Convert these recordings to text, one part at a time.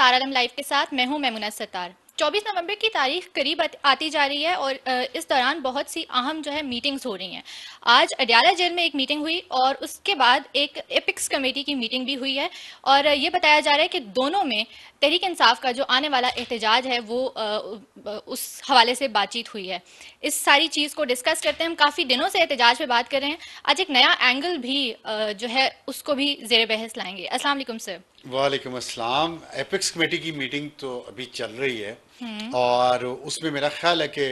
Star आलम live के साथ मैं हूं मैमुना सत्तार। 24 नवंबर की तारीख करीब आती जा रही है और इस दौरान बहुत सी अहम जो है मीटिंग्स हो रही हैं। आज अडयाला जेल में एक मीटिंग हुई और उसके बाद एक एपिक्स कमेटी की मीटिंग भी हुई है और ये बताया जा रहा है कि दोनों में तहरीक इंसाफ का जो आने वाला एहतजाज है वो उस हवाले से बातचीत हुई है। इस सारी चीज़ को डिस्कस करते हैं। हम काफ़ी दिनों से एहतजाज पे बात कर रहे हैं, आज एक नया एंगल भी जो है उसको भी ज़ेर बहस लाएंगे। अस्सलाम वालेकुम सर। वालेकुम अस्सलाम। एपिक्स कमेटी की मीटिंग तो अभी चल रही है और उसमें मेरा ख्याल है कि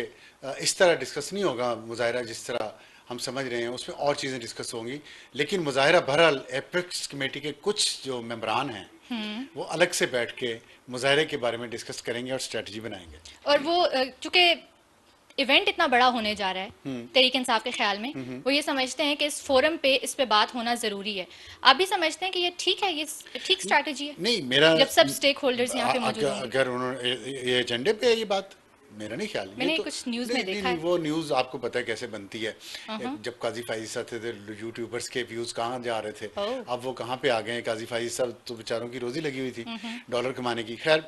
इस तरह डिस्कस नहीं होगा मुजाहिरा जिस तरह हम समझ रहे हैं, उसमें और चीज़ें डिस्कस होंगी। लेकिन मुजाहिरा बहरहाल एपिक्स कमेटी के कुछ जो मेंबरान हैं वो अलग से बैठ के मुजाहिरे के बारे में डिस्कस करेंगे और स्ट्रेटजी बनाएंगे। और वो चूंकि इवेंट इतना बड़ा होने जा रहा है तहरीक इंसाफ के ख्याल में, वो ये समझते हैं कि इस फोरम पे इस पे बात होना ज़रूरी है। आप भी समझते हैं कि ये ठीक है, ये ठीक स्ट्रैटेजी है नहीं मेरा जब सब स्टेक होल्डर्स यहाँ पे मौजूद अगर होंगे? अगर उन्होंने ये एजेंडे पे है ये बात, मेरा नहीं ख्याल ये मैंने तो। कुछ न्यूज़ नहीं में नहीं देखा नहीं, है। वो न्यूज़ आपको पता है कैसे बनती है। हाँ। जब काजी फाइज साहब थे तो यूट्यूबर्स के व्यूज़ कहाँ जा रहे थे, ओह। अब वो कहाँ पे आ गए हैं। काजी फाइज साहब तो बेचारों की रोज़ी लगी हुई थी डॉलर कमाने की। खैर,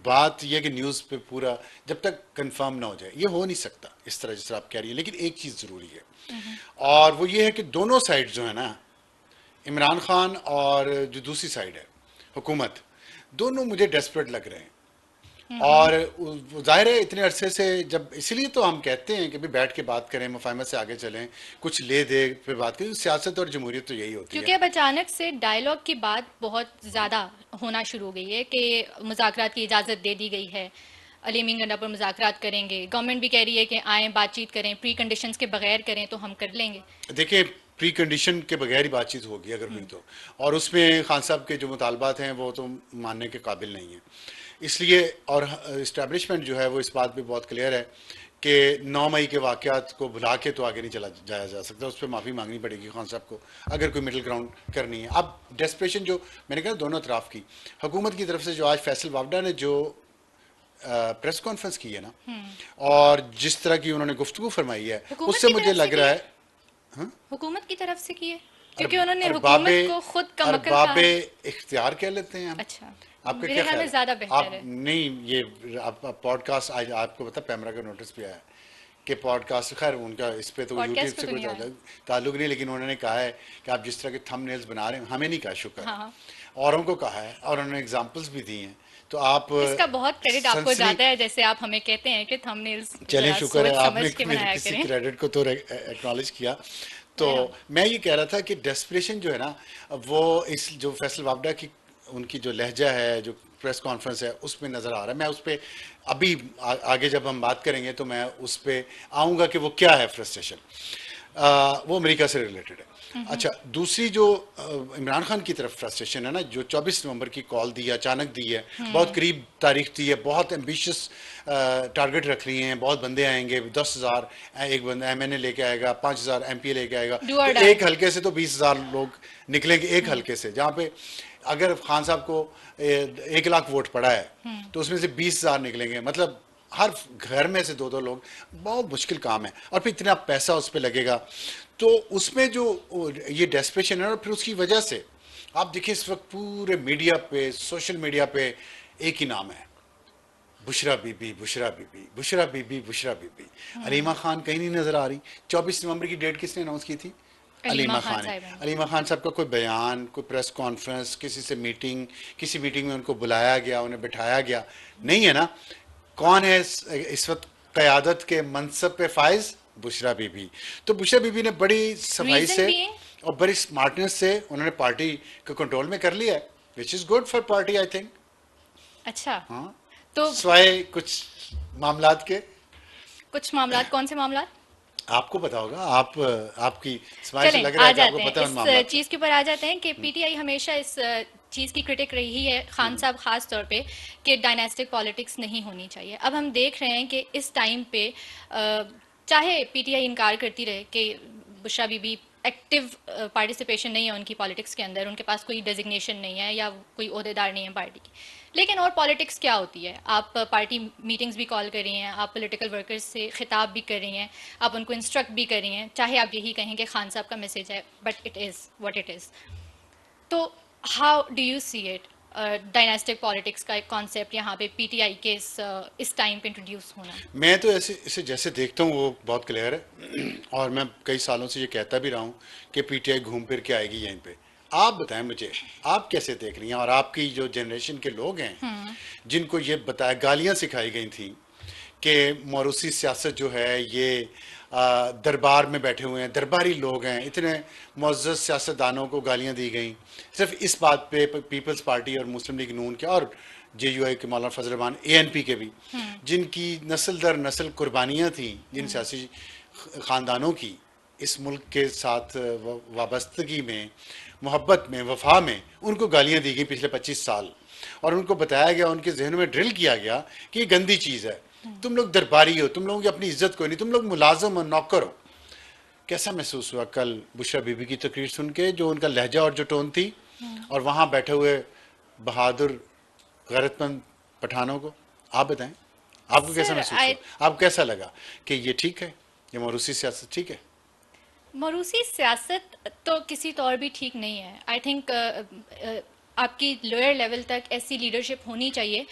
बात यह कि न्यूज़ पे पूरा जब तक कंफर्म ना हो जाए ये हो नहीं सकता इस तरह जिस तरह आप कह रही है। लेकिन एक चीज़ ज़रूरी है और वो ये है कि दोनों साइड जो है ना, इमरान खान और जो दूसरी साइड है हुकूमत, दोनों मुझे डेस्परेट लग रहे हैं। और जाहिर है इतने अरसे से, जब इसीलिए तो हम कहते हैं कि भी बैठ के बात करें, मुफाहमत से आगे चलें, कुछ ले दे फिर बात करें। सियासत और जमहूरियत तो यही होती है। क्योंकि अब अचानक से डायलॉग की बात बहुत ज़्यादा होना शुरू हो गई है कि मुज़ाकरात की इजाज़त दे दी गई है, अली मीन गंडा पर मुज़ाकरात करेंगे। गवर्नमेंट भी कह रही है कि आएँ बातचीत करें, प्री कंडीशंस के बगैर करें तो हम कर लेंगे। देखिए, प्री कंडीशन के बगैर ही बातचीत होगी अगर हुई तो। और उसमें खान साहब के जो मुतालबात हैं वो तो मानने के काबिल नहीं है। इसलिए और इस्टेब्लिशमेंट जो है वो इस बात पे बहुत क्लियर है कि 9 मई के वाक़यात को भुला के तो आगे नहीं चला जाया जा सकता। उस पर माफ़ी मांगनी पड़ेगी खान साहब को अगर कोई मिडिल ग्राउंड करनी है। अब डेस्परेशन जो मैंने कहा दोनों तरफ की, हुकूमत की तरफ से जो आज फैसल वावडा ने जो प्रेस कॉन्फ्रेंस की है ना, और जिस तरह की उन्होंने गुफ्तगू फरमाई है, हुकूमत उससे की मुझे तरफ से लग की रहा है, है। हाँ? हुकूमत की तरफ से की है, क्योंकि अरब उन्होंने अरबाबे हुकूमत को खुद कमकल कहा अरबाबे है। इख्तियार कह लेते हैं हम। अच्छा, आपका मेरे क्या ख्याल ख्याल में है? ज़्यादा बेहतर आप है। नहीं, ये आप पॉडकास्ट आज आपको पता पैमरा का नोटिस भी आया है कि पॉडकास्ट, खैर उनका इस पे तो यूट्यूब पॉडकास्ट पे से तो कोई नहीं आया। ताल्लुक नहीं, लेकिन उन्होंने कहा है कि आप जिस तरह के थंबनेल्स बना रहे हैं, हमें नहीं कहा, शुक्र हाँ है, हाँ। औरों को कहा है और उन्होंने एग्जांपल्स भी दी हैं। तो आप इसका बहुत क्रेडिट आपको सनसनी, जाता है, जैसे आप हमें कहते हैं कि थंबनेल्स चलें जरा शुक्र है सोच आपने समझ के मेरे बनाया किसी करें। क्रेडिट को तो एक्नॉलेज किया। तो हाँ। मैं ये कह रहा था कि डेस्परेशन जो है ना, वो इस जो फैसल वापडा की उनकी जो लहजा है, जो प्रेस कॉन्फ्रेंस है, उसमें नज़र आ रहा है। मैं उस पर अभी आगे जब हम बात करेंगे तो मैं उस पर आऊँगा कि वो क्या है फ्रस्ट्रेशन। वो अमेरिका से रिलेटेड है। अच्छा, दूसरी जो इमरान खान की तरफ फ्रस्ट्रेशन है ना, जो 24 नवंबर की कॉल दी है, अचानक दी है, बहुत करीब तारीख दी है, बहुत एम्बिशियस टारगेट रख लिए हैं, बहुत बंदे आएंगे, 10,000 एक बंदा एमएनए लेके आएगा, 5,000 एमपी लेके आएगा। डू तो और डाई। एक हल्के से तो 20,000 लोग निकलेंगे एक हल्के से, जहाँ पे अगर खान साहब को 1 लाख वोट पड़ा है तो उसमें से 20,000 निकलेंगे। मतलब हर घर में से 2-2 लोग, बहुत मुश्किल काम है। और फिर इतना पैसा उस पर लगेगा, तो उसमें जो ये डेस्परेशन है, और फिर उसकी वजह से आप देखिए इस वक्त पूरे मीडिया पे, सोशल मीडिया पे एक ही नाम है, बुशरा बीबी, बुशरा बीबी, बुशरा बीबी, बुशरा बीबी। अलीमा खान कहीं नहीं नजर आ रही। 24 नवंबर की डेट किसने अनाउंस की थी? अलीमा अलीमा खान खान है। साहिबा ने। अलीमा खान साहब का कोई बयान, कोई प्रेस कॉन्फ्रेंस, किसी से मीटिंग, किसी मीटिंग में उनको बुलाया गया, उन्हें बिठाया गया नहीं है ना। कौन है इस वक्त क़यादत के मनसब पे फाइज? बुशरा बीबी। तो बुशरा बीबी ने बड़ी सफाई रीजन से भी। और बड़ी स्मार्टनेस से उन्होंने पार्टी को कंट्रोल में कर लिया है, which is good for party I think. अच्छा, हाँ, तो स्वाय कुछ मामलात के। कुछ मामलात, कौन से मामलात? आपको पता होगा, आप आपकी स्माइल से चलें, लग रहा आ है कि आपको जाते हैं पता है उन इस मामलात का। चीज़ के ऊपर आ जाते हैं कि पीटीआई हमेशा इस चीज़ की क्रिटिक रही है, खान साहब खास तौर पे, कि डायनेस्टिक पॉलिटिक्स नहीं होनी चाहिए। अब हम देख रहे हैं कि इस टाइम पे चाहे पीटीआई इनकार करती रहे कि बुशरा बीबी एक्टिव पार्टिसिपेशन नहीं है उनकी पॉलिटिक्स के अंदर, उनके पास कोई डेजिग्नेशन नहीं है या कोई ओहदेदार नहीं है पार्टी की, लेकिन और पॉलिटिक्स क्या होती है? आप पार्टी मीटिंग्स भी कॉल कर रही हैं, आप पॉलिटिकल वर्कर्स से खिताब भी कर रही हैं, आप उनको इंस्ट्रक्ट भी कर रही हैं, चाहे आप यही कहें कि खान साहब का मैसेज है, but it is what it is. तो how do you see it? Dynastic politics का एक कॉन्सेप्ट यहाँ पे पीटीआई के इस टाइम पे इंट्रोड्यूस होना? मैं तो ऐसे इसे जैसे देखता हूँ वो बहुत क्लियर है और मैं कई सालों से ये कहता भी रहा हूँ कि पीटीआई घूम फिर के आएगी यहीं पे। आप बताएं मुझे, आप कैसे देख रही हैं? और आपकी जो जनरेशन के लोग हैं जिनको ये बताया, गालियाँ सिखाई गई थी कि मौरूसी सियासत जो है ये दरबार में बैठे हुए हैं, दरबारी लोग हैं, इतने मुअज़्ज़ज़ सियासतदानों को गालियां दी गई सिर्फ इस बात पे, पीपल्स पार्टी और मुस्लिम लीग नून के और जेयूआई के मौलाना फजल रहमान, एएनपी के भी, जिनकी नस्ल दर नस्ल कुर्बानियां थी, जिन सियासी ख़ानदानों की इस मुल्क के साथ वाबस्तगी में, मोहब्बत में, वफा में, उनको गालियां दी गई पिछले 25 साल और उनको बताया गया, उनके जहनों में ड्रिल किया गया कि ये गंदी चीज़ है, तुम लोग दरबारी हो, तुम लोगों की अपनी इज्जत कोई नहीं, तुम लोग मुलाजम और नौकर हो। कैसा महसूस हुआ कल बुशरा बीबी की तकरीर सुन के, जो उनका लहजा और जो टोन थी, और वहाँ बैठे हुए बहादुर गैरतमंद पठानों को? आप बताएं, आपको कैसा महसूस हुआ? आपको कैसा लगा कि ये ठीक है, ये मौरूसी सियासत ठीक है? मरूसी सियासत तो किसी तौर भी ठीक नहीं है। आई थिंक आपकी लोअर लेवल तक ऐसी लीडरशिप होनी चाहिए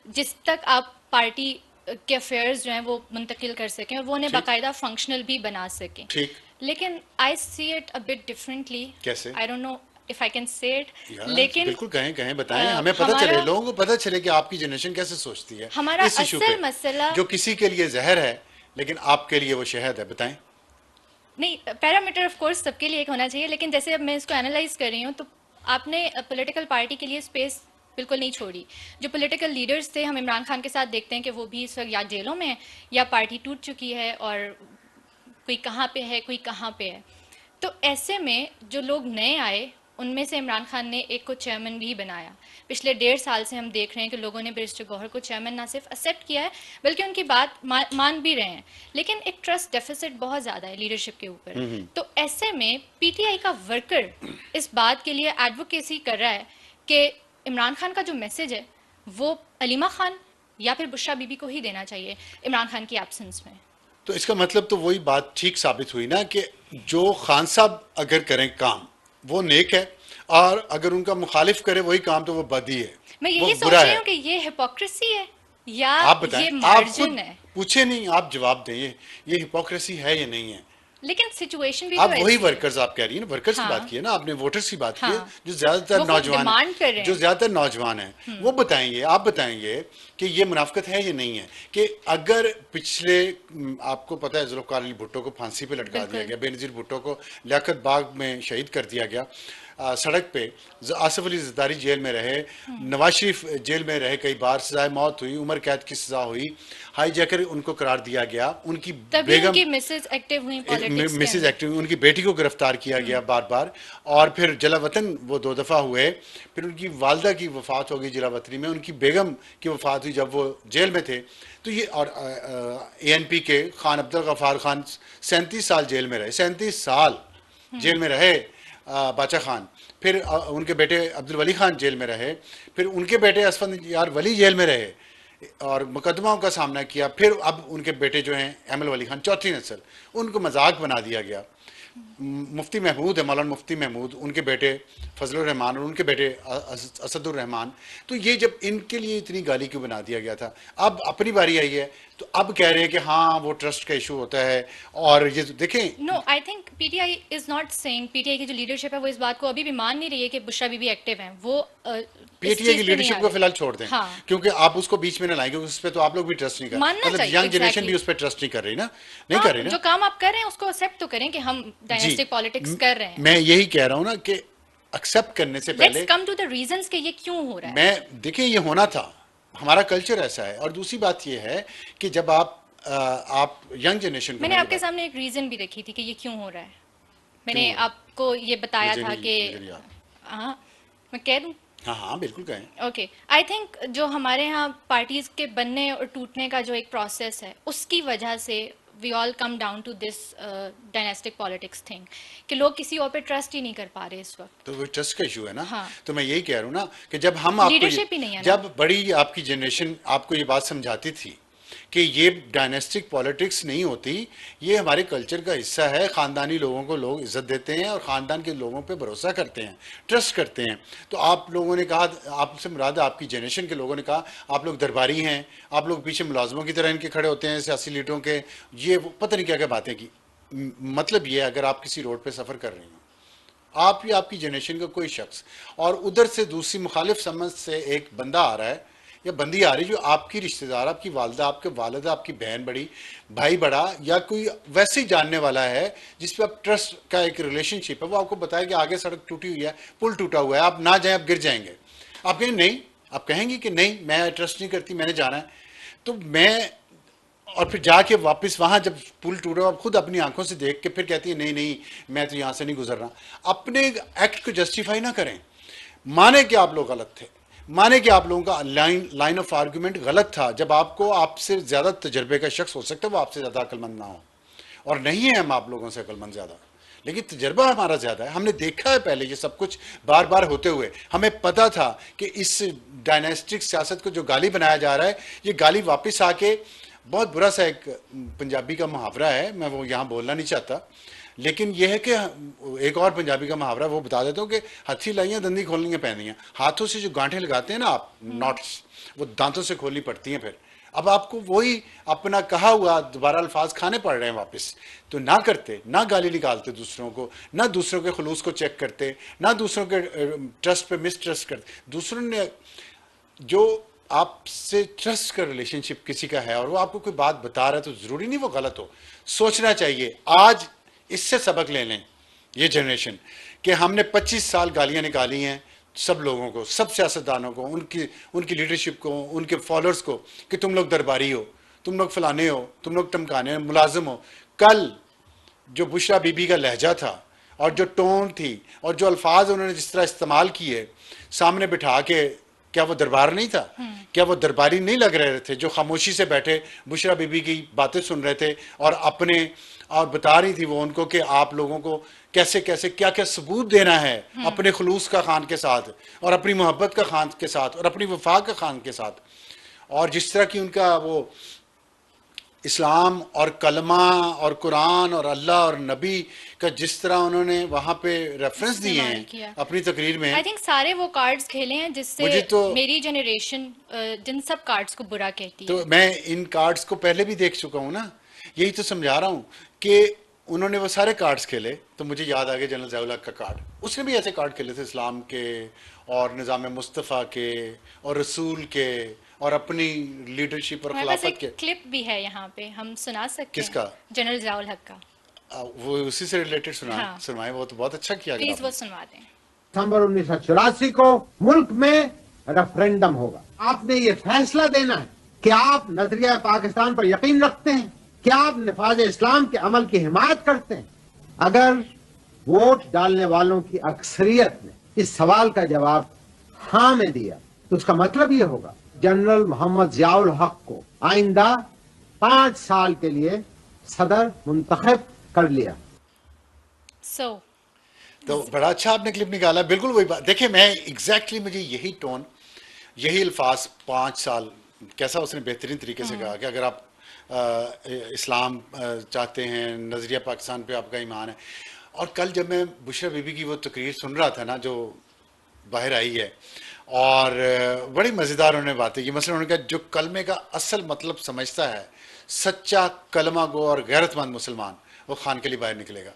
जिस तक आप पार्टी के अफेयर्स जो हैं वो मुंतकिल कर सकें और वो उन्हें बाकायदा फंक्शनल भी बना सकें। ठीक। लेकिन I see it a bit differently. कैसे? I don't know if I can say it, लेकिन बिल्कुल कहें कहें, बताएं, हमें पता चले, लोगों को पता चले कि आपकी जनरेशन कैसे सोचती है हमारा इस इशू पे, असल मसला जो किसी के लिए जहर है लेकिन आपके लिए वो शहद है। बताएं। नहीं, पैरामीटर ऑफ कोर्स सबके लिए एक होना चाहिए, लेकिन जैसे अब मैं इसको एनालाइज कर रही हूँ तो आपने पॉलिटिकल पार्टी के लिए स्पेस बिल्कुल नहीं छोड़ी। जो पॉलिटिकल लीडर्स थे, हम इमरान खान के साथ देखते हैं कि वो भी इस वक्त या जेलों में है या पार्टी टूट चुकी है और कोई कहाँ पे है, कोई कहाँ पे है। तो ऐसे में जो लोग नए आए उनमें से इमरान खान ने एक को चेयरमैन भी बनाया। पिछले 1.5 साल से हम देख रहे हैं कि लोगों ने बैरिस्टर गौहर को चेयरमैन ना सिर्फ एक्सेप्ट किया है बल्कि उनकी बात मान भी रहे हैं, लेकिन एक ट्रस्ट डेफिसिट बहुत ज़्यादा है लीडरशिप के ऊपर। तो ऐसे में पीटीआई का वर्कर इस बात के लिए एडवोकेसी कर रहा है कि इमरान खान का जो मैसेज है वो अलीमा खान या फिर बुशरा बीबी को ही देना चाहिए इमरान खान की एब्सेंस में। तो इसका मतलब तो वही बात ठीक साबित हुई ना कि जो खान साहब अगर करें काम वो नेक है और अगर उनका मुखालिफ करे वही काम तो वो बदी है। मैं यही सोच रही हूँ कि ये हिपोक्रेसी है या आप बताएं, ये मार्जिन है। पूछे नहीं, आप जवाब दें, ये हिपोक्रेसी है या नहीं है? लेकिन सिचुएशन भी आप तो वही वर्कर्स आप कह रही है ना, वर्कर्स की बात की है ना आपने, वोटर्स की बात की है, जो ज्यादातर नौजवान हैं, वो बताएंगे, आप बताएंगे कि ये मुनाफिकत है या नहीं है? कि अगर पिछले, आपको पता है जुल्फ़िकार अली भुट्टो को फांसी पे लटका दिया गया, बेनज़ीर भुट्टो को लियाकत बाग में शहीद कर दिया गया, सड़क पे आसिफ अली ज़रदारी जेल में रहे, नवाज शरीफ जेल में रहे, कई बार सजाए मौत हुई, उम्र कैद की सजा हुई, हाईजैकर उनको करार दिया गया, उनकी बेगम उनकी मिसेज एक्टिव हुई पॉलिटिक्स में, मिसेज एक्टिव, उनकी बेटी को गिरफ्तार किया गया बार बार, और फिर जलावतन वो 2 दफ़ा हुए, फिर उनकी वालदा की वफात हो गई जलावतनी में, उनकी बेगम की वफात हुई जब वो जेल में थे। तो ये, और एएनपी के खान अब्दुल गफ्फार खान 37 साल जेल में रहे, 37 साल जेल में रहे बाचा खान, फिर उनके बेटे अब्दुल वली खान जेल में रहे, फिर उनके बेटे असफंद यार वली जेल में रहे और मुकदमाओं का सामना किया, फिर अब उनके बेटे जो हैं अहमद वली खान, चौथी नस्ल, उनको मजाक बना दिया गया। मुफ्ती महमूद है, मौलाना मुफ्ती महमूद, उनके बेटे फजलुर रहमान और उनके बेटे असदुर रहमान, तो ये जब इनके लिए इतनी गाली क्यों बना दिया गया था? अब अपनी बारी आई है तो अब कह रहे हैं कि हाँ वो ट्रस्ट का इशू होता है। और ये देखें, no, I think PTI is not saying, PTI की जो लीडरशिप है वो इस बात को अभी भी मान नहीं रही है कि बुशरा बीबी एक्टिव हैं। वो पीटीआई की लीडरशिप को फिलहाल छोड़ दें, हाँ। क्योंकि आप उसको बीच में ना लाएंगे, उस पर तो आप लोग भी ट्रस्ट नहीं कर रहे, मतलब यंग जनरेशन भी उस पर ट्रस्ट नहीं कर रही ना, नहीं कर रही ना। जो काम आप कर रहे हैं उसको एक्सेप्ट तो करें कि हम डायनेस्टिक पॉलिटिक्स कर रहे हैं। मैं यही कह रहा हूँ ना कि एक्सेप्ट करने से पहले let's come to the reasons कि ये क्यों हो रहा है। मैं देखिए, ये होना था, हमारा कल्चर ऐसा है। और दूसरी बात ये है कि जब आप यंग जनरेशन, मैंने आपके सामने एक रीजन भी रखी थी कि ये क्यों हो रहा है। मैंने आपको ये बताया था कि, हाँ मैं कह दूं? हाँ हाँ बिल्कुल कहें। ओके, आई थिंक जो हमारे यहाँ पार्टीज के बनने और टूटने का जो एक प्रोसेस है उसकी वजह से we all come down to this dynastic politics thing कि लोग किसी और पे ट्रस्ट ही नहीं कर पा रहे इस वक्त। तो वो ट्रस्ट का इशू है ना। हाँ। तो मैं यही कह रहा हूँ ना कि जब हम आपको लीडरशिप ही नहीं है ना। जब बड़ी आपकी जनरेशन आपको ये बात समझाती थी कि ये डायनेस्टिक पॉलिटिक्स नहीं होती, ये हमारे कल्चर का हिस्सा है। ख़ानदानी लोगों को लोग इज्जत देते हैं और ख़ानदान के लोगों पे भरोसा करते हैं, ट्रस्ट करते हैं। तो आप लोगों ने कहा, आपसे मुराद आपकी जनरेशन के लोगों ने कहा आप लोग दरबारी हैं, आप लोग पीछे मुलाजमों की तरह इनके खड़े होते हैं, सियासी लीडरों के, ये पता नहीं क्या क्या बातें की। मतलब ये, अगर आप किसी रोड पर सफ़र कर रही हो, आप या आपकी जनरेशन का कोई शख्स, और उधर से दूसरी मुखालिफ समझ से एक बंदा आ रहा है या बंदी आ रही है जो आपकी रिश्तेदार, आपकी वालदा, आपके वालिदा, आपकी बहन बड़ी, भाई बड़ा, या कोई वैसे ही जानने वाला है जिस पे आप ट्रस्ट का एक रिलेशनशिप है, वो आपको बताया कि आगे सड़क टूटी हुई है, पुल टूटा हुआ है, आप ना जाएं, आप गिर जाएंगे, आप कहेंगे नहीं, आप कहेंगे कि नहीं मैं ट्रस्ट नहीं करती, मैंने जाना है। तो मैं, और फिर जाके वापस वहां जब पुल टूटा, आप खुद अपनी आंखों से देख के फिर कहती है नहीं नहीं मैं तो यहां से नहीं गुजर रहा। अपने एक्ट को जस्टिफाई ना करें। माने कि आप लोग गलत थे, माने कि आप लोगों का लाइन ऑफ आर्गुमेंट गलत था। जब आपको आपसे ज्यादा तजर्बे का शख्स हो सकता है, वो आपसे ज्यादा अक्लमंद ना हो, और नहीं है हम आप लोगों से अक्लमंद ज्यादा, लेकिन तजर्बा हमारा ज्यादा है। हमने देखा है पहले ये सब कुछ बार बार होते हुए। हमें पता था कि इस डायनेस्टिक सियासत को जो गाली बनाया जा रहा है, ये गाली वापस आके, बहुत बुरा सा एक पंजाबी का मुहावरा है, मैं वो यहाँ बोलना नहीं चाहता, लेकिन यह है कि एक और पंजाबी का मुहावरा वो बता देता हूँ कि हथी लाइयाँ दंदी खोलनी पैंदियाँ। हाथों से जो गांठें लगाते हैं ना आप, नॉट्स, वो दांतों से खोलनी पड़ती हैं। फिर अब आपको वही अपना कहा हुआ दोबारा अल्फाज खाने पड़ रहे हैं वापस। तो ना करते, ना गाली निकालते दूसरों को, ना दूसरों के खुलूस को चेक करते, ना दूसरों के ट्रस्ट पे मिस ट्रस्ट करते। दूसरों ने जो आपसे ट्रस्ट का रिलेशनशिप किसी का है और वो आपको कोई बात बता रहा है, तो जरूरी नहीं वो गलत हो। सोचना चाहिए। आज इससे सबक ले लें ये जनरेशन, कि हमने 25 साल गालियां निकाली हैं सब लोगों को, सब सियासतदानों को, उनकी लीडरशिप को, उनके फॉलोअर्स को, कि तुम लोग दरबारी हो, तुम लोग फलाने हो, तुम लोग टमकाने मुलाजिम हो। कल जो बुशरा बीबी का लहजा था और जो टोन थी और जो अल्फाज उन्होंने जिस तरह इस्तेमाल किए सामने बिठा के, क्या वो दरबार नहीं था? क्या वो दरबारी नहीं लग रहे थे जो खामोशी से बैठे बुशरा बीबी की बातें सुन रहे थे और अपने, और बता रही थी वो उनको कि आप लोगों को कैसे कैसे क्या क्या सबूत देना है अपने खुलूस का खान के साथ, और अपनी मोहब्बत का खान के साथ, और अपनी वफा का खान के साथ। और जिस तरह की उनका वो इस्लाम और कलमा और कुरान और अल्लाह और नबी का जिस तरह उन्होंने वहां पे रेफरेंस दिए हैं अपनी तकरीर में, आई थिंक सारे वो कार्ड्स खेले हैं जिससे तो मेरी जनरेशन जिन सब कार्ड्स को बुरा कहती तो है। मैं इन कार्ड्स को पहले भी देख चुका हूं ना, यही तो समझा रहा हूं कि उन्होंने वो सारे कार्ड्स खेले। तो मुझे याद आ गया जनरल ज़ियाउल हक का कार्ड, उसने भी ऐसे कार्ड खेले थे इस्लाम के और निज़ाम मुस्तफ़ा के और रसूल के और अपनी लीडरशिप और खिलाफत के। क्लिप भी है यहाँ पे, हम सुना सकते हैं। किसका? जनरल ज़ियाउल हक का। वो उसी से रिलेटेड सुनाए, वो तो बहुत अच्छा किया। प्लीज वो सुनवा दें। दिसंबर 1984 को मुल्क में रेफरेंडम होगा। आपने ये फैसला देना है कि आप नजरिया पाकिस्तान पर यकीन रखते हैं, क्या आप निफाज इस्लाम के अमल की हिमायत करते हैं। अगर वोट डालने वालों की अक्सरियत ने इस सवाल का जवाब हाँ में दिया, तो उसका मतलब ये होगा जनरल मोहम्मद ज़ियाउल हक को आइंदा 5 साल के लिए सदर मुंतखब कर लिया। तो बड़ा अच्छा आपने क्लिप निकाला, बिल्कुल वही बात। देखिए मैं एग्जैक्टली मुझे यही टोन, यही अल्फाज 5 साल, कैसा उसने बेहतरीन तरीके से कहा कि अगर आप इस्लाम चाहते हैं, नज़रिया पाकिस्तान पे आपका ईमान है। और कल जब मैं बुशरा बीबी की वो तकरीर सुन रहा था ना जो बाहर आई है, और बड़ी मज़ेदार उन्होंने बातें की। मसलन उन्होंने कहा जो कलमे का असल मतलब समझता है, सच्चा कलमा गो और गैरतमंद मुसलमान, वो खान के लिए बाहर निकलेगा।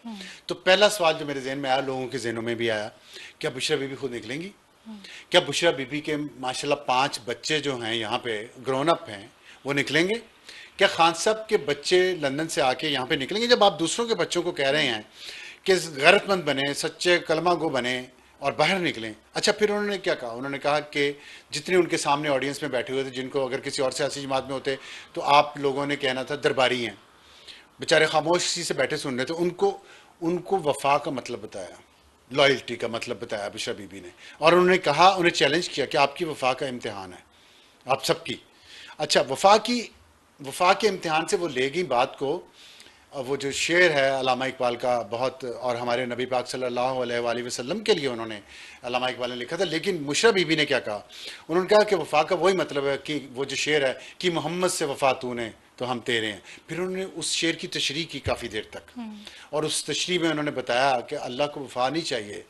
तो पहला सवाल जो मेरे जहन में आया, लोगों के जहनों में भी आया, क्या बुशरा बीबी खुद निकलेंगी? क्या बुशरा बीबी के माशाल्लाह 5 बच्चे जो हैं यहाँ पे ग्रोन अप हैं, वो निकलेंगे? क्या खान साहब के बच्चे लंदन से आके यहाँ पे निकलेंगे? जब आप दूसरों के बच्चों को कह रहे हैं कि गैरतमंद बने, सच्चे कलमा गो बने और बाहर निकलें। अच्छा, फिर उन्होंने क्या कहा? उन्होंने कहा कि जितने उनके सामने ऑडियंस में बैठे हुए थे, जिनको अगर किसी और सियासी जमात में होते तो आप लोगों ने कहना था दरबारी हैं, बेचारे खामोशी से बैठे सुन रहे थे, उनको वफा का मतलब बताया, लॉयल्टी का मतलब बताया बुशरा बीबी ने। और उन्होंने कहा, उन्हें चैलेंज किया कि आपकी वफा का इम्तिहान है, आप सबकी। अच्छा, वफा के इम्तिहान से वो ले गई बात को वो जो शेर है अल्लामा इकबाल का बहुत, और हमारे नबी पाक सल्लल्लाहु अलैहि वसल्लम के लिए उन्होंने अल्लामा इकबाल ने लिखा था, लेकिन मुशर्रफ बीबी ने क्या कहा, उन्होंने कहा कि वफ़ा का वही मतलब है कि वो जो शेर है कि मोहम्मद से वफ़ा तूने तो हम तेरे हैं। फिर उन्होंने उस शेर की तशरीह की काफ़ी देर तक, और उस तशरीह में उन्होंने बताया कि अल्लाह को वफ़ा नहीं चाहिए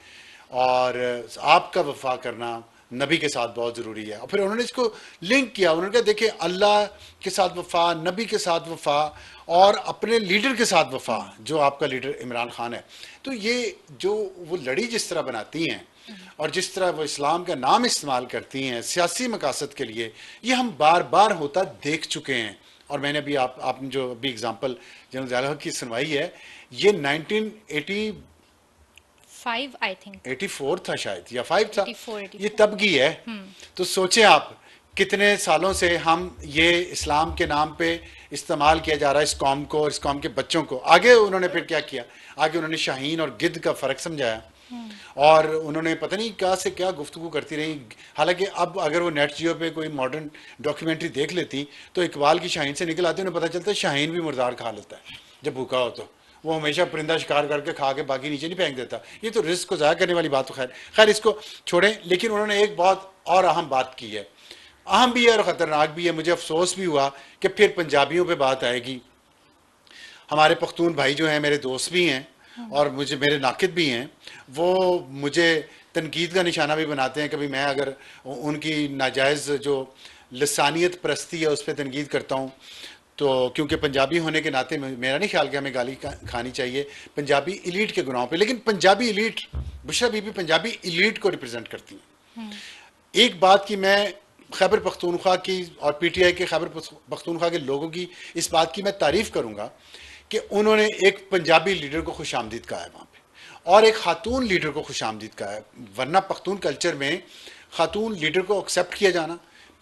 और आपका वफ़ा करना नबी के साथ बहुत ज़रूरी है। और फिर उन्होंने इसको लिंक किया, उन्होंने कहा देखिए अल्लाह के साथ वफ़ा, नबी के साथ वफ़ा और अपने लीडर के साथ वफ़ा, जो आपका लीडर इमरान खान है। तो ये जो वो लड़ी जिस तरह बनाती हैं और जिस तरह वो इस्लाम का नाम इस्तेमाल करती हैं सियासी मकासद के लिए, ये हम बार बार होता देख चुके हैं। और मैंने अभी आपने जो अभी एग्जाम्पल जनरल ज़िया की सुनवाई है, ये 5 आई थिंक 84 था शायद या 5 था, 84 ये तब की है। तो सोचें आप कितने सालों से हम ये इस्लाम के नाम पे इस्तेमाल किया जा रहा है इस कौम को और इस कौम के बच्चों को। आगे उन्होंने फिर क्या किया, आगे उन्होंने शाहीन और गिद्ध का फ़र्क समझाया और उन्होंने पता नहीं क्या से क्या गुफ्तगू करती रही। हालांकि अब अगर वो नेट जियो पे कोई मॉडर्न डॉक्यूमेंट्री देख लेती तो इकबाल की शाहीन से निकल आती, उन्हें पता चलता है शाहीन भी मुर्दार खा लेता है जब भूखा हो, तो वो हमेशा परिंदा शिकार करके खा के बाकी नीचे नहीं फेंक देता। ये तो रिस्क को ज़ाया करने वाली बात तो खैर इसको छोड़ें। लेकिन उन्होंने एक बहुत और अहम बात की है, अहम भी है और ख़तरनाक भी है। मुझे अफसोस भी हुआ कि फिर पंजाबियों पे बात आएगी। हमारे पख्तून भाई जो हैं, मेरे दोस्त भी हैं और मुझे मेरे नाकिद भी हैं, वो मुझे तनकीद का निशाना भी बनाते हैं। कभी मैं अगर उनकी नाजायज़ जो लसानियत परस्ती है उस पर तनकीद करता हूँ तो, क्योंकि पंजाबी होने के नाते मेरा नहीं ख्याल कि हमें गाली खानी चाहिए पंजाबी इलीट के गुनाहों पे, लेकिन पंजाबी इलीट, बुशरा बीबी पंजाबी इलीट को रिप्रेजेंट करती हैं। एक बात की मैं खैबर पख्तूनख्वा की और पीटीआई के खैबर पख्तूनख्वा के लोगों की इस बात की मैं तारीफ़ करूँगा कि उन्होंने एक पंजाबी लीडर को खुश आमदीद कहा है वहाँ पे और एक खातून लीडर को खुश आमदीद कहा है। वरना पख्तून कल्चर में खातून लीडर को एक्सेप्ट किया जाना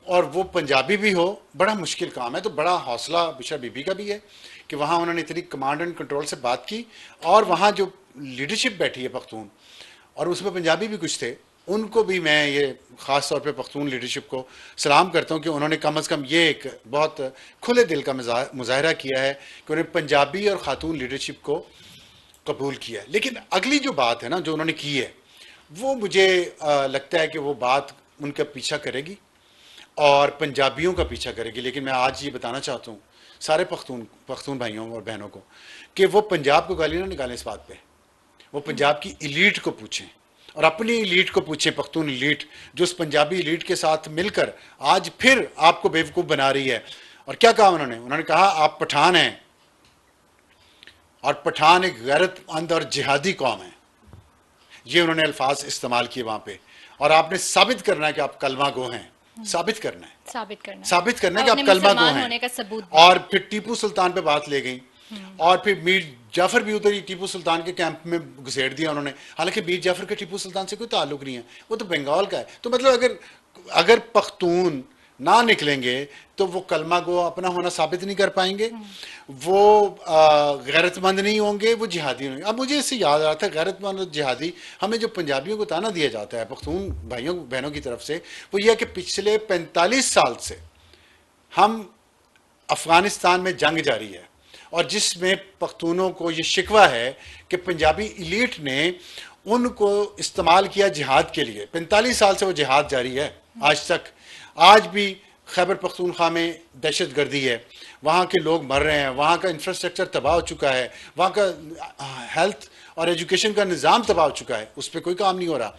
और वो पंजाबी भी हो बड़ा मुश्किल काम है। तो बड़ा हौसला बुशरा बीबी का भी है कि वहाँ उन्होंने इतनी कमांड एंड कंट्रोल से बात की और वहाँ जो लीडरशिप बैठी है पख्तून, और उसमें पंजाबी भी कुछ थे, उनको भी मैं ये ख़ास तौर पे पख्तून लीडरशिप को सलाम करता हूँ कि उन्होंने कम अज़ कम ये एक बहुत खुले दिल का मुजाहरा किया है कि उन्होंने पंजाबी और ख़ातून लीडरशिप को कबूल किया है। लेकिन अगली जो बात है ना जो उन्होंने की है, वो मुझे लगता है कि वो बात उनका पीछा करेगी और पंजाबियों का पीछा करेगी। लेकिन मैं आज ये बताना चाहता हूँ सारे पख्तून भाइयों और बहनों को कि वो पंजाब को गाली ना निकालें इस बात पे, वो पंजाब की इलीट को पूछें और अपनी इलीट को पूछें, पख्तून इलीट जो उस पंजाबी इलीट के साथ मिलकर आज फिर आपको बेवकूफ़ बना रही है। और क्या कहा उन्होंने कहा आप पठान हैं और पठान एक गैरतमंद और जिहादी कौम है। ये उन्होंने अल्फाज इस्तेमाल किए वहाँ पे, और आपने साबित करना है कि आप कलमा गो हैं, साबित करना है कि आप कलमा गो हैं। और फिर टीपू सुल्तान पे बात ले गई और फिर मीर जाफर भी उधर ही टीपू सुल्तान के कैंप में घुसेड़ दिया उन्होंने। हालांकि मीर जाफर का टीपू सुल्तान से कोई ताल्लुक नहीं है, वो तो बंगाल का है। तो मतलब अगर पख्तून ना निकलेंगे तो वो कलमा गो अपना होना साबित नहीं कर पाएंगे, वो गैरतमंद नहीं होंगे, वो जिहादी होंगे। अब मुझे इससे याद आ रहा था गैरतमंद और जिहादी, हमें जो पंजाबियों को ताना दिया जाता है पख्तून भाइयों बहनों की तरफ से, वो यह कि पिछले 45 साल से हम अफ़गानिस्तान में जंग जारी है और जिसमें पख्तूनों को ये शिकवा है कि पंजाबी इलीट ने उनको इस्तेमाल किया जिहाद के लिए। 45 साल से वो जिहाद जारी है आज तक। आज भी खैबर पख्तूनख्वा में दहशत गर्दी है, वहाँ के लोग मर रहे हैं, वहाँ का इंफ्रास्ट्रक्चर तबाह हो चुका है, वहाँ का हेल्थ और एजुकेशन का निज़ाम तबाह हो चुका है, उस पर कोई काम नहीं हो रहा।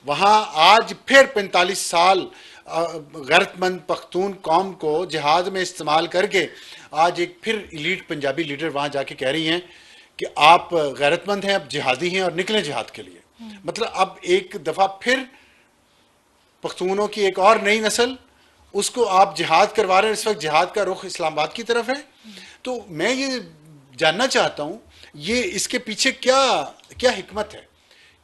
वहाँ आज फिर 45 साल गैरतमंद पख्तून कौम को जिहाद में इस्तेमाल करके आज एक फिर इलीट पंजाबी लीडर वहाँ जाके कह रही हैं कि आप गैरतमंद हैं, आप जिहादी हैं और निकलें जिहाद के लिए। मतलब अब एक दफ़ा फिर पख्तूनों की एक और नई नस्ल, उसको आप जिहाद करवा रहे हैं। इस वक्त जिहाद का रुख इस्लामाबाद की तरफ है। तो मैं ये जानना चाहता हूँ ये इसके पीछे क्या क्या हिकमत है,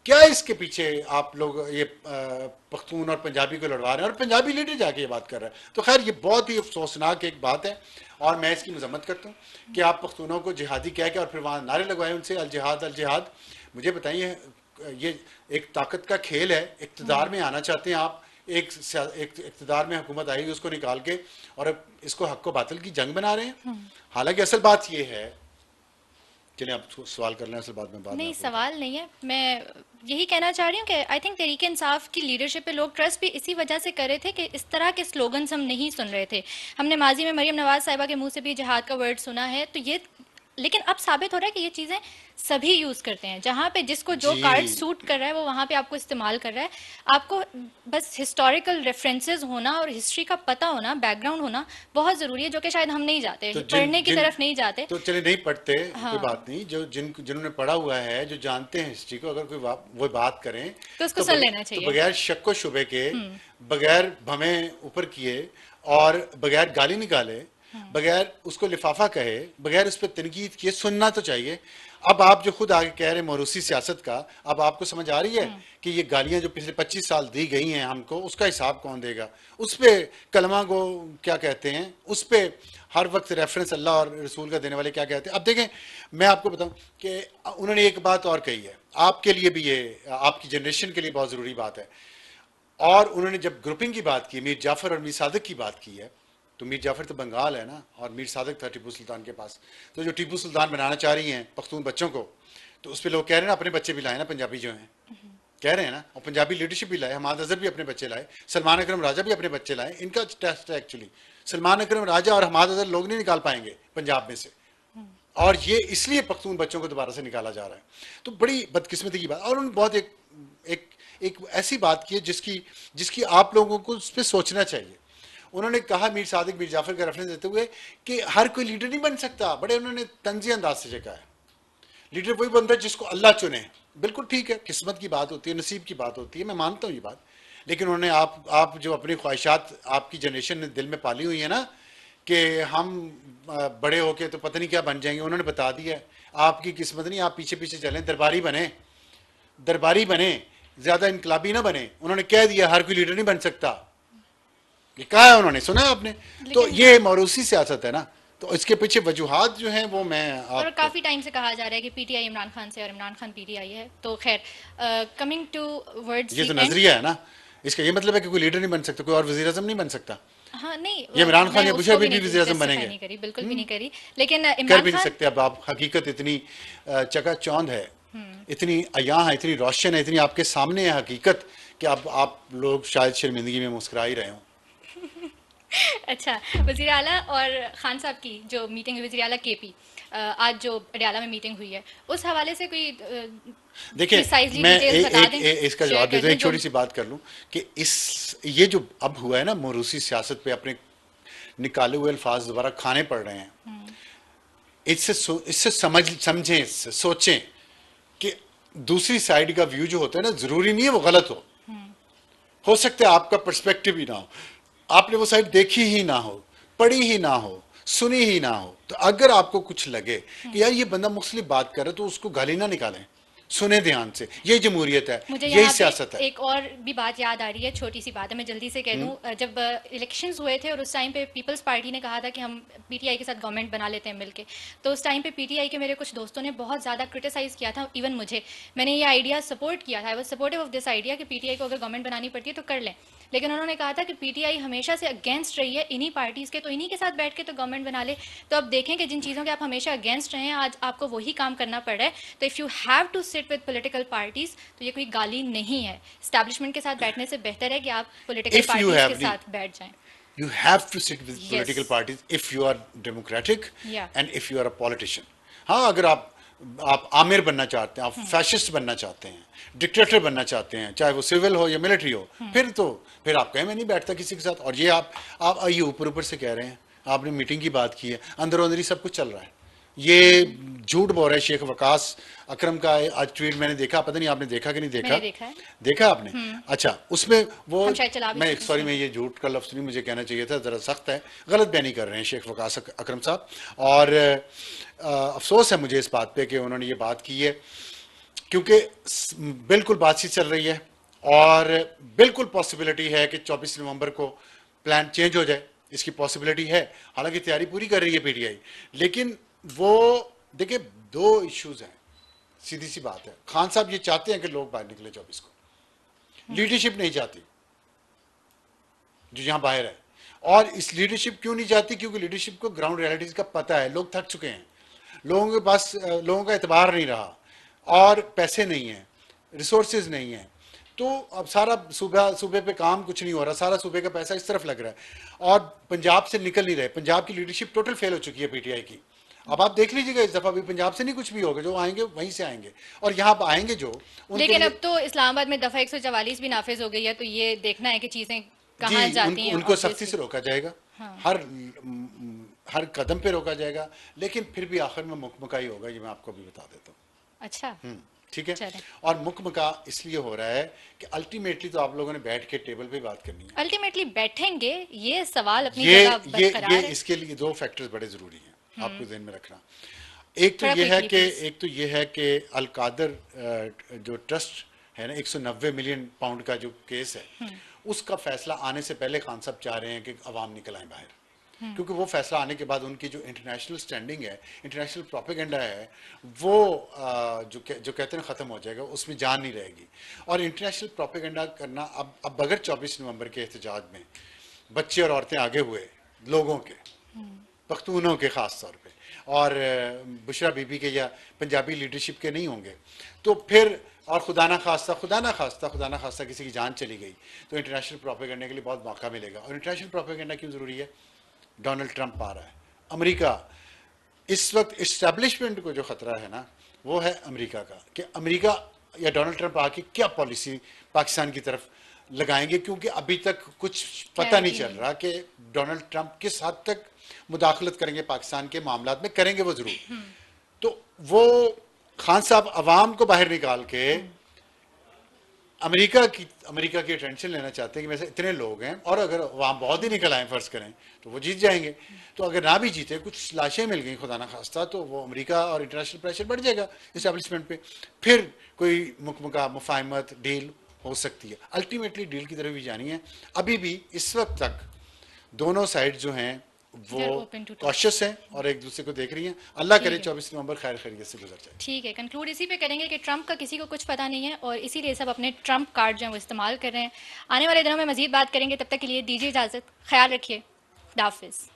क्या इसके पीछे आप लोग ये पख्तून और पंजाबी को लड़वा रहे हैं और पंजाबी लीडर जाके ये बात कर रहा है। तो खैर ये बहुत ही अफसोसनाक एक बात है और मैं इसकी मजम्मत करता हूँ कि आप पख्तूनों को जिहादी कह के और फिर वहाँ नारे लगवाए उनसे अल जिहाद अल जिहाद। मुझे बताइए, ये एक ताकत का खेल है, इक़्तिदार में आना चाहते हैं आप, एक इक़्तिदार में हुकूमत आएगी उसको निकाल के और इसको हक को बातिल की जंग बना रहे हैं। हालांकि असल बात ये है चलिए आप सवाल कर लें, असल बाद में नहीं, आपको सवाल नहीं है। मैं यही कहना चाह रही हूँ कि आई थिंक तहरीक इंसाफ की लीडरशिप पे लोग ट्रस्ट भी इसी वजह से कर रहे थे कि इस तरह के स्लोगन्स हम नहीं सुन रहे थे। हमने माजी में मरियम नवाज साहिबा के मुंह से भी जिहाद का वर्ड सुना है, तो ये लेकिन अब साबित हो रहा है कि ये चीज़ें सभी यूज़ करते हैं। जहाँ पे जिसको जो कार्ड जी। सूट कर रहा है वो वहाँ पे आपको इस्तेमाल कर रहा है। आपको बस हिस्टोरिकल रेफरेंसेस होना और हिस्ट्री का पता होना, बैकग्राउंड होना बहुत ज़रूरी है, जो कि शायद हम नहीं जाते, तो पढ़ने की तरफ नहीं जाते। तो चलिए नहीं पढ़ते, कोई हाँ, बात नहीं, जो जिन्होंने पढ़ा हुआ है, जो जानते हैं हिस्ट्री को, अगर कोई वो बात करें तो उसको सुन लेना तो चाहिए। बगैर शक व शुबे के, बगैर भमें ऊपर किए और बगैर गाली निकाले, बगैर उसको लिफाफा कहे, बगैर उस पर तनकीद किए सुनना तो चाहिए। अब आप जो खुद आगे कह रहे हैं मोरूसी सियासत का, अब आपको समझ आ रही है कि ये गालियां जो पिछले 25 साल दी गई हैं हमको, उसका हिसाब कौन देगा? उस पे कलमा को क्या कहते हैं, उस पे हर वक्त रेफरेंस अल्लाह और रसूल का देने वाले क्या कहते हैं। अब देखें, मैं आपको बताऊं कि उन्होंने एक बात और कही है, आपके लिए भी, ये आपकी जनरेशन के लिए बहुत ज़रूरी बात है। और उन्होंने जब ग्रुपिंग की बात की, मीर जाफ़र और मीर सादक की बात की है, तो मीर जाफ़र तो बंगाल है ना, और मीर सादक था टीपू सुल्तान के पास। तो जो टीपू सुल्तान बनाना चाह रही हैं पख्तून बच्चों को, तो उस पर लोग कह रहे हैं ना अपने बच्चे भी लाए ना, पंजाबी जो हैं कह रहे हैं ना, और पंजाबी लीडरशिप भी लाए, हमाद अजहर भी अपने बच्चे लाए, सलमान अकरम राजा भी अपने बच्चे लाए। इनका टेस्ट है एक्चुअली, सलमान अकरम राजा और हमाद अजहर लोग नहीं निकाल पाएंगे पंजाब में से, और ये इसलिए पख्तून बच्चों को दोबारा से निकाला जा रहा है। तो बड़ी बदकिस्मती की बात। और उन्होंने बहुत एक एक ऐसी बात की है जिसकी आप लोगों को उस पर सोचना चाहिए। उन्होंने कहा, मीर सादिक मीर जाफर का रेफरेंस देते हुए, कि हर कोई लीडर नहीं बन सकता। बड़े उन्होंने तंजी अंदाज से कहा है, लीडर वही बनता है जिसको अल्लाह चुने। बिल्कुल ठीक है, किस्मत की बात होती है, नसीब की बात होती है, मैं मानता हूँ ये बात। लेकिन उन्होंने आप जो अपनी ख्वाहिशात आपकी जनरेशन ने दिल में पाली हुई है ना, कि हम बड़े होके तो पता नहीं क्या बन जाएंगे, उन्होंने बता दिया है आपकी किस्मत नहीं, आप पीछे पीछे चलें, दरबारी बने, ज्यादा इनकलाबी ना बने। उन्होंने कह दिया हर कोई लीडर नहीं बन सकता, ये कहा है उन्होंने, सुना है आपने? तो ये मौरूसी सियासत है ना, तो इसके पीछे वजूहात जो हैं वो मैं और काफ़ी टाइम से कहा जा रहा है कि पीटीआई इमरान खान से और इमरान खान पीटीआई है। तो खैर, कमिंग टू वर्ड्स, ये तो नजरिया है ना, इसका ये मतलब है कि कोई लीडर नहीं बन सकता, कोई और वजीर आजम नहीं बन सकता। हाँ नहीं, ये इमरान खान मैं या बुश उसको भी नहीं वजीर आजम justify बनेंगे? नहीं करी, बिल्कुल भी नहीं करी, लेकिन कर इमरान भी नहीं खान, सकते। अब आप हकीकत इतनी चकाचौंध है, इतनी अयां है, इतनी रोशन है, इतनी आपके सामने है हकीकत, कि अब आप लोग शायद शर्मिंदगी में मुस्कुरा ही रहे हों। अच्छा, वज़ीर आला और खान साहब की जो मीटिंग हुई, वज़ीर आला केपी, आज जो अडयाला में मीटिंग हुई है, उस हवाले से कोई देखिए, precisely मैं details बता दें, इसका share जवाब कर देता हूँ, दें एक छोटी जो। सी बात कर लूँ कि ये जो अब हुआ है ना, मोरूसी सियासत पे अपने निकाले हुए अल्फाज दोबारा खाने पड़ रहे हैं। इससे समझें, इससे सोचें कि दूसरी साइड का व्यू जो होता है ना, जरूरी नहीं है वो गलत हो सकता है आपका पर्सपेक्टिव ही ना हो, आपने वो साइड देखी ही ना हो, पढ़ी ही ना हो, सुनी ही ना हो। तो अगर आपको कुछ लगे कि यार ये बंदा मुख्तलिफ बात कर रहा है, तो उसको गाली ना निकालें, सुने ध्यान से। यही जमहूरियत है, मुझे यही यहाँ सियासत पे है। एक और भी बात याद आ रही है, छोटी सी बात है, मैं जल्दी से कह दूं। जब इलेक्शंस हुए थे और उस टाइम पे पीपल्स पार्टी ने कहा था कि हम पीटीआई के साथ गवर्नमेंट बना लेते हैं मिलके, तो उस टाइम पे पीटीआई के मेरे कुछ दोस्तों ने बहुत ज़्यादा क्रिटिसाइज़ किया था, इवन मुझे। मैंने ये आइडिया सपोर्ट किया था, I was supportive of this idea कि पीटीआई को अगर गवर्नमेंट बनानी पड़ती है तो कर लें। लेकिन उन्होंने कहा था कि पीटीआई हमेशा से अगेंस्ट रही है इन्हीं पार्टीज़ के, तो इन्हीं के साथ बैठ के तो गवर्नमेंट बना ले। तो अब देखें कि जिन चीज़ों के आप हमेशा अगेंस्ट रहे हैं, आज आपको वही काम करना पड़ रहा है। तो if you have to sit with political parties, तो ये कोई गाली नहीं है। एस्टैब्लिशमेंट के साथ बैठने से बेहतर है कि आप political If you parties have के the साथ बैठ जाएं। You have to sit with Yes. political parties if you are democratic Yeah. and if you are a politician. हाँ, अगर आप आमिर बनना चाहते हैं, आप फैशिस्ट बनना चाहते हैं, डिक्टेटर बनना चाहते हैं, चाहे वो सिविल हो या मिलिट्री हो, फिर आप कहें मैं नहीं बैठता किसी के साथ। और ये आप आइए ऊपर ऊपर से कह रहे हैं, आपने मीटिंग की बात की है, अंदर अंदर ही सब कुछ चल रहा है। ये झूठ बोल रहा है शेख वकास अकरम का। आज ट्वीट मैंने देखा, पता नहीं आपने देखा कि नहीं देखा? मैंने देखा है। देखा आपने? अच्छा, उसमें वो, हम शायद चला भी मैं सकते सॉरी, मैं ये झूठ का लफ्ज़ नहीं मुझे कहना चाहिए था, ज़रा सख्त है, गलत बयानी कर रहे हैं शेख वकास अकरम साहब। और अफसोस है मुझे इस बात पे कि उन्होंने ये बात की है, क्योंकि बिल्कुल बातचीत चल रही है और बिल्कुल पॉसिबिलिटी है कि 24 नवंबर को प्लान चेंज हो जाए, इसकी पॉसिबिलिटी है। हालांकि तैयारी पूरी कर रही है पीटीआई, लेकिन वो देखिए, दो इश्यूज हैं, सीधी सी बात है। खान साहब ये चाहते हैं कि लोग बाहर निकले 24 को, लीडरशिप नहीं चाहती जो यहां बाहर है। और इस लीडरशिप क्यों नहीं चाहती? क्योंकि लीडरशिप को ग्राउंड रियलिटीज का पता है, लोग थक चुके हैं, लोगों के पास लोगों का एतबार नहीं रहा और पैसे नहीं हैं, रिसोर्सेज नहीं हैं, तो अब सारा सूबे पे काम कुछ नहीं हो रहा, सारा सूबे का पैसा इस तरफ लग रहा है और पंजाब से निकल नहीं रहे। पंजाब की लीडरशिप टोटल फेल हो चुकी है पीटीआई की। अब आप देख लीजिएगा इस दफा भी पंजाब से नहीं कुछ भी होगा, जो आएंगे वहीं से आएंगे और यहाँ आएंगे जो उनके लेकिन लिए- अब तो इस्लामाबाद में दफा 144 भी नाफिज हो गई है, तो ये देखना है कि चीजें कहाँ जाती हैं। उनको सख्ती से obviously। रोका जाएगा, हाँ। हर कदम पे रोका जाएगा, लेकिन फिर भी आखिर में मुकमकाई होगा, ये मैं आपको अभी बता देता हूँ। अच्छा, ठीक है। चलें। और मुकमका इसलिए हो रहा है कि अल्टीमेटली तो आप लोगों ने बैठ के टेबल पे बात करनी है। अल्टीमेटली बैठेंगे, ये सवाल अपनी ये जगह बरकरार ये है। इसके लिए दो फैक्टर्स बड़े जरूरी हैं, आपको ध्यान में रखना। एक तो थोड़ा ये है quickly, कि please। एक तो ये है कि अल कादर जो ट्रस्ट है ना, 190 मिलियन पाउंड का जो केस है, उसका फैसला आने से पहले खान साहब चाह रहे हैं कि अवाम निकल आए बाहर, क्योंकि वो फैसला आने के बाद उनकी जो इंटरनेशनल स्टैंडिंग है, इंटरनेशनल प्रोपेगेंडा है, वो जो कहते हैं ख़त्म हो जाएगा, उसमें जान नहीं रहेगी। और इंटरनेशनल प्रोपेगेंडा करना अब अगर 24 नवंबर के एहतजाज में बच्चे और औरतें आगे हुए, लोगों के, पख्तूनों के ख़ास तौर पे, और बुशरा बीबी के या पंजाबी लीडरशिप के नहीं होंगे, तो फिर और खुदा ना खास्ता किसी की जान चली गई, तो इंटरनेशनल प्रोपेगेंडा के लिए बहुत मौका मिलेगा। और इंटरनेशनल प्रोपेगेंडा क्यों ज़रूरी है? डोनाल्ड ट्रंप आ रहा है, अमेरिका, इस वक्त इस्टेब्लिशमेंट को जो ख़तरा है ना, वो है अमेरिका का, कि अमेरिका या डोनाल्ड ट्रंप आके क्या पॉलिसी पाकिस्तान की तरफ लगाएंगे, क्योंकि अभी तक कुछ पता नहीं चल रहा कि डोनाल्ड ट्रंप किस हद तक मुदाखलत करेंगे पाकिस्तान के मामलात में, करेंगे वो ज़रूर। तो वो खान साहब अवाम को बाहर निकाल के अमेरिका की अटेंशन लेना चाहते हैं कि वैसे इतने लोग हैं, और अगर अवाम बहुत ही निकल आए फर्ज करें तो वो जीत जाएंगे। तो अगर ना भी जीते, कुछ लाशें मिल गई खुदा ना खास्ता, तो वो अमेरिका और इंटरनेशनल प्रेशर बढ़ जाएगा इस्टेब्लिशमेंट पे, फिर कोई मुकमका मुफाहमत डील हो सकती है। अल्टीमेटली डील की तरफ भी जानी है। अभी भी इस वक्त तक दोनों साइड जो हैं वो They're open to talk। Cautious हैं और एक दूसरे को देख रही हैं। अल्लाह करे ठीक है। 24 नवंबर खैर खैरियत से गुजर जाए। ठीक है, कंक्लूड इसी पे करेंगे कि ट्रंप का किसी को कुछ पता नहीं है और इसीलिए सब अपने ट्रंप कार्ड जो है वो इस्तेमाल कर रहे हैं। आने वाले दिनों में मजीद बात करेंगे, तब तक के लिए दीजिए इजाज़त, ख्याल रखिए, खुदा हाफिज़।